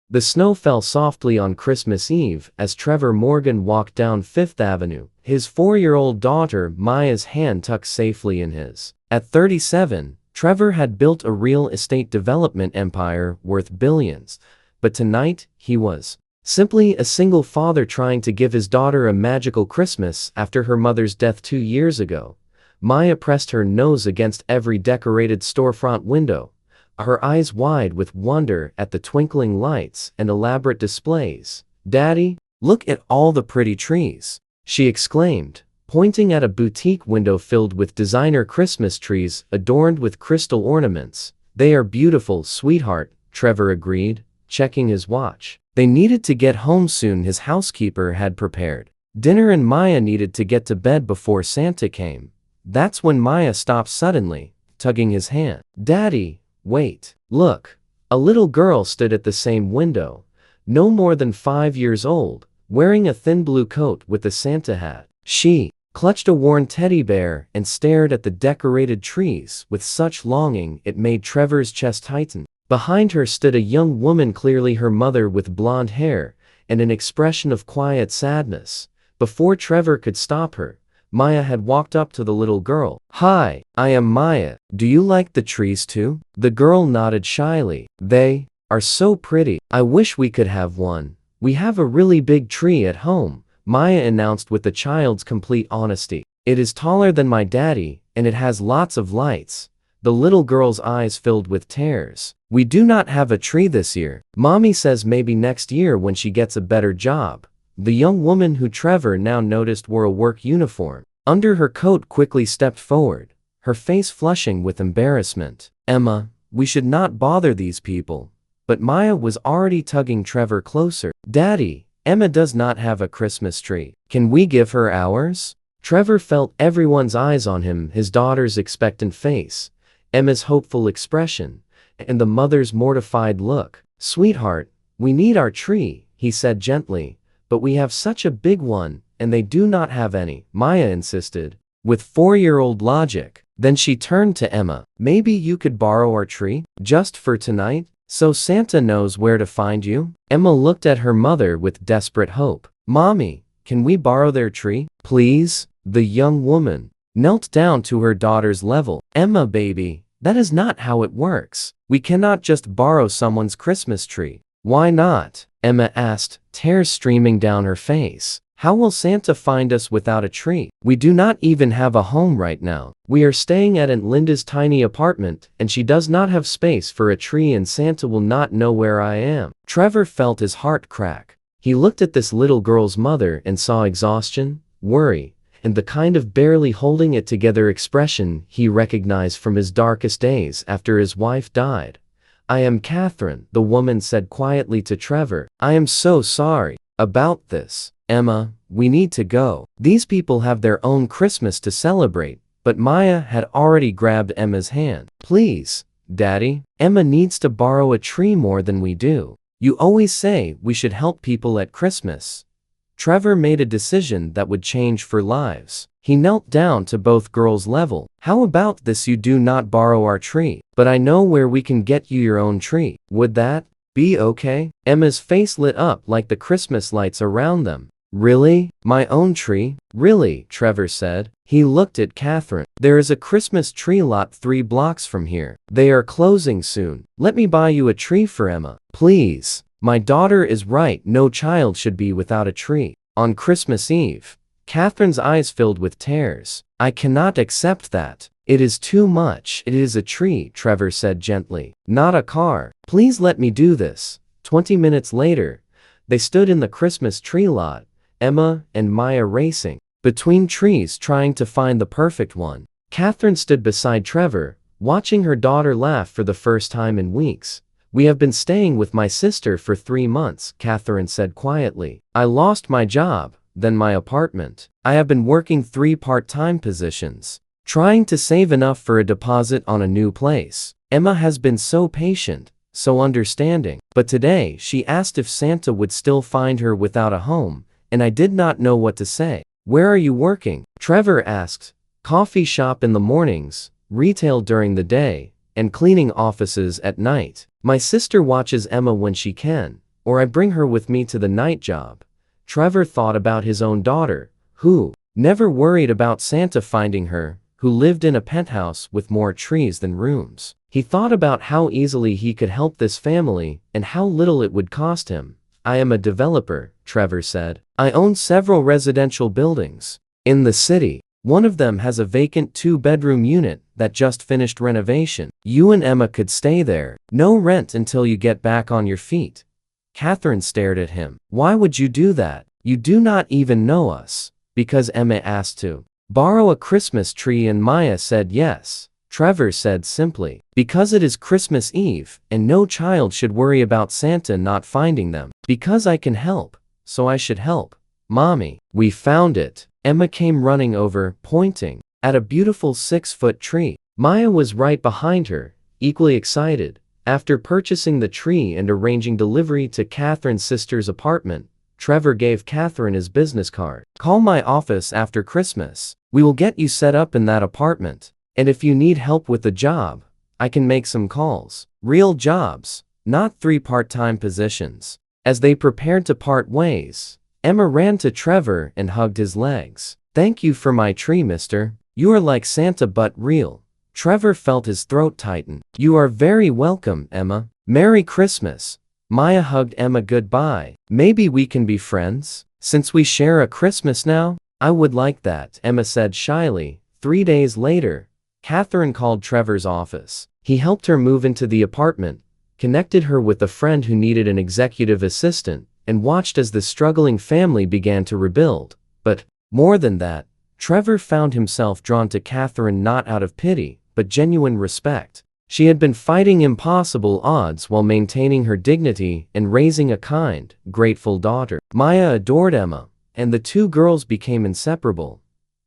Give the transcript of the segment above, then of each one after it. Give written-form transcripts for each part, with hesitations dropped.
The snow fell softly on Christmas Eve as Trevor Morgan walked down Fifth Avenue, his 4-year-old daughter Maya's hand tucked safely in his. At 37, Trevor had built a real estate development empire worth billions, but tonight, he was simply a single father trying to give his daughter a magical Christmas after her mother's death 2 years ago. Maya pressed her nose against every decorated storefront window, her eyes wide with wonder at the twinkling lights and elaborate displays. "Daddy, look at all the pretty trees," she exclaimed, pointing at a boutique window filled with designer Christmas trees adorned with crystal ornaments. "They are beautiful, sweetheart," Trevor agreed, checking his watch. They needed to get home soon. His housekeeper had prepared dinner and Maya needed to get to bed before Santa came. That's when Maya stopped suddenly, tugging his hand. "Daddy, wait. Look." A little girl stood at the same window, no more than 5 years old, wearing a thin blue coat with a Santa hat. She clutched a worn teddy bear and stared at the decorated trees with such longing it made Trevor's chest tighten. Behind her stood a young woman, clearly her mother, with blonde hair and an expression of quiet sadness. Before Trevor could stop her, Maya had walked up to the little girl. "Hi, I am Maya. Do you like the trees too?" The girl nodded shyly. "They are so pretty. I wish we could have one. We have a really big tree at home," Maya announced with the child's complete honesty. "It is taller than my daddy, and it has lots of lights." The little girl's eyes filled with tears. "We do not have a tree this year. Mommy says maybe next year when she gets a better job." The young woman, who Trevor now noticed wore a work uniform under her coat, quickly stepped forward, her face flushing with embarrassment. "Emma, we should not bother these people." But Maya was already tugging Trevor closer. "Daddy, Emma does not have a Christmas tree. Can we give her ours?" Trevor felt everyone's eyes on him, his daughter's expectant face, Emma's hopeful expression, and the mother's mortified look. "Sweetheart, we need our tree," he said gently, "but we have such a big one, and they do not have any," Maya insisted, with 4-year-old logic. Then she turned to Emma. "Maybe you could borrow our tree, just for tonight, so Santa knows where to find you?" Emma looked at her mother with desperate hope. "Mommy, can we borrow their tree, please?" The young woman knelt down to her daughter's level. "Emma, baby, that is not how it works. We cannot just borrow someone's Christmas tree." "Why not?" Emma asked, tears streaming down her face. "How will Santa find us without a tree? We do not even have a home right now. We are staying at Aunt Linda's tiny apartment, and she does not have space for a tree, and Santa will not know where I am." Trevor felt his heart crack. He looked at this little girl's mother and saw exhaustion, worry, and the kind of barely holding it together expression he recognized from his darkest days after his wife died. "I am Catherine," the woman said quietly to Trevor. "I am so sorry about this. Emma, we need to go. These people have their own Christmas to celebrate." But Maya had already grabbed Emma's hand. "Please, Daddy, Emma needs to borrow a tree more than we do. You always say we should help people at Christmas." Trevor made a decision that would change for lives. He knelt down to both girls' level. "How about this? You do not borrow our tree, but I know where we can get you your own tree. Would that be okay?" Emma's face lit up like the Christmas lights around them. "Really? My own tree? Really?" Trevor said. He looked at Catherine. "There is a Christmas tree lot 3 blocks from here. They are closing soon. Let me buy you a tree for Emma, please. My daughter is right, no child should be without a tree on Christmas Eve." Catherine's eyes filled with tears. "I cannot accept that. It is too much." "It is a tree," Trevor said gently, "not a car. Please let me do this." 20 minutes later, they stood in the Christmas tree lot, Emma and Maya racing between trees trying to find the perfect one. Catherine stood beside Trevor, watching her daughter laugh for the first time in weeks. "We have been staying with my sister for 3 months, Catherine said quietly. "I lost my job, then my apartment. I have been working 3 part-time positions, trying to save enough for a deposit on a new place. Emma has been so patient, so understanding. But today she asked if Santa would still find her without a home, and I did not know what to say." "Where are you working?" Trevor asked. "Coffee shop in the mornings, retail during the day, and cleaning offices at night. My sister watches Emma when she can, or I bring her with me to the night job. Trevor thought about his own daughter, who never worried about Santa finding her, who lived in a penthouse with more trees than rooms. He thought about how easily he could help this family and how little it would cost him. I am a developer, Trevor said. I own several residential buildings in the city. One of them has a vacant 2-bedroom unit that just finished renovation. You and Emma could stay there. No rent until you get back on your feet. Catherine stared at him. Why would you do that? You do not even know us. Because Emma asked to borrow a Christmas tree and Maya said yes. Trevor said simply, because it is Christmas Eve and no child should worry about Santa not finding them. Because I can help, so I should help. Mommy, we found it. Emma came running over, pointing at a beautiful 6-foot tree. Maya was right behind her, equally excited. After purchasing the tree and arranging delivery to Catherine's sister's apartment, Trevor gave Catherine his business card. Call my office after Christmas. We will get you set up in that apartment. And if you need help with the job, I can make some calls. Real jobs, not 3 part-time positions. As they prepared to part ways, Emma ran to Trevor and hugged his legs. Thank you for my tree, mister. You are like Santa but real. Trevor felt his throat tighten. You are very welcome, Emma. Merry Christmas. Maya hugged Emma goodbye. Maybe we can be friends? Since we share a Christmas now? I would like that, Emma said shyly. 3 days later, Catherine called Trevor's office. He helped her move into the apartment, connected her with a friend who needed an executive assistant, and watched as the struggling family began to rebuild. But, more than that, Trevor found himself drawn to Catherine not out of pity, but genuine respect. She had been fighting impossible odds while maintaining her dignity and raising a kind, grateful daughter. Maya adored Emma, and the 2 girls became inseparable.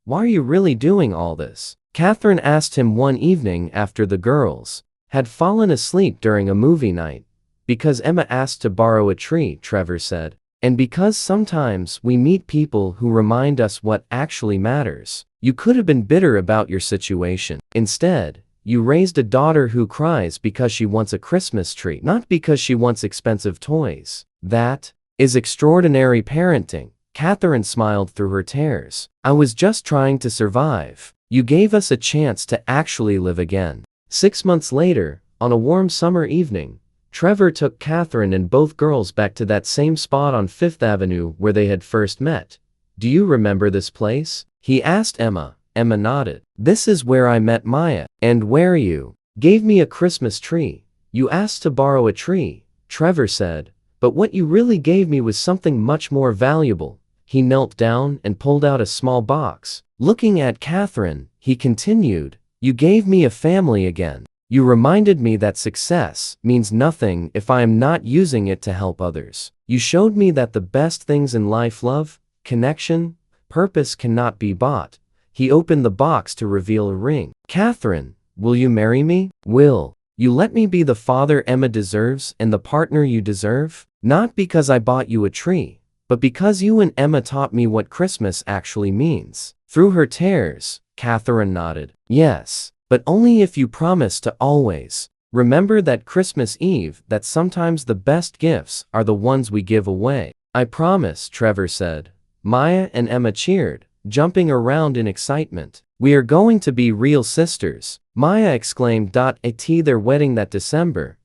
Why are you really doing all this? Catherine asked him one evening after the girls had fallen asleep during a movie night. Because Emma asked to borrow a tree, Trevor said. And because sometimes we meet people who remind us what actually matters. You could have been bitter about your situation. Instead, you raised a daughter who cries because she wants a Christmas tree, not because she wants expensive toys. That is extraordinary parenting. Catherine smiled through her tears. I was just trying to survive. You gave us a chance to actually live again. 6 months later, on a warm summer evening, Trevor took Catherine and both girls back to that same spot on 5th Avenue where they had first met. Do you remember this place? He asked Emma. Emma nodded. This is where I met Maya. And where you gave me a Christmas tree. You asked to borrow a tree, Trevor said, but what you really gave me was something much more valuable. He knelt down and pulled out a small box. Looking at Catherine, he continued, you gave me a family again. You reminded me that success means nothing if I am not using it to help others. You showed me that the best things in life, love, connection, purpose, cannot be bought. He opened the box to reveal a ring. Catherine, will you marry me? Will you let me be the father Emma deserves and the partner you deserve? Not because I bought you a tree, but because you and Emma taught me what Christmas actually means. Through her tears, Catherine nodded. Yes, but only if you promise to always remember that Christmas Eve, that sometimes the best gifts are the ones we give away. I promise, Trevor said. Maya and Emma cheered, jumping around in excitement. We are going to be real sisters, Maya exclaimed. At their wedding that December,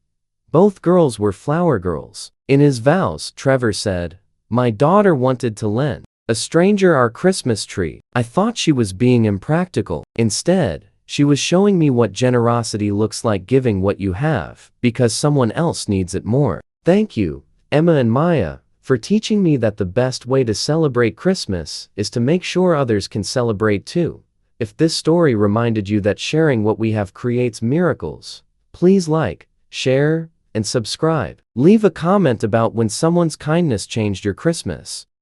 both girls were flower girls. In his vows, Trevor said, my daughter wanted to lend a stranger our Christmas tree. I thought she was being impractical. Instead, she was showing me what generosity looks like, giving what you have, because someone else needs it more. Thank you, Emma and Maya, for teaching me that the best way to celebrate Christmas is to make sure others can celebrate too. If this story reminded you that sharing what we have creates miracles, please like, share, and subscribe. Leave a comment about when someone's kindness changed your Christmas.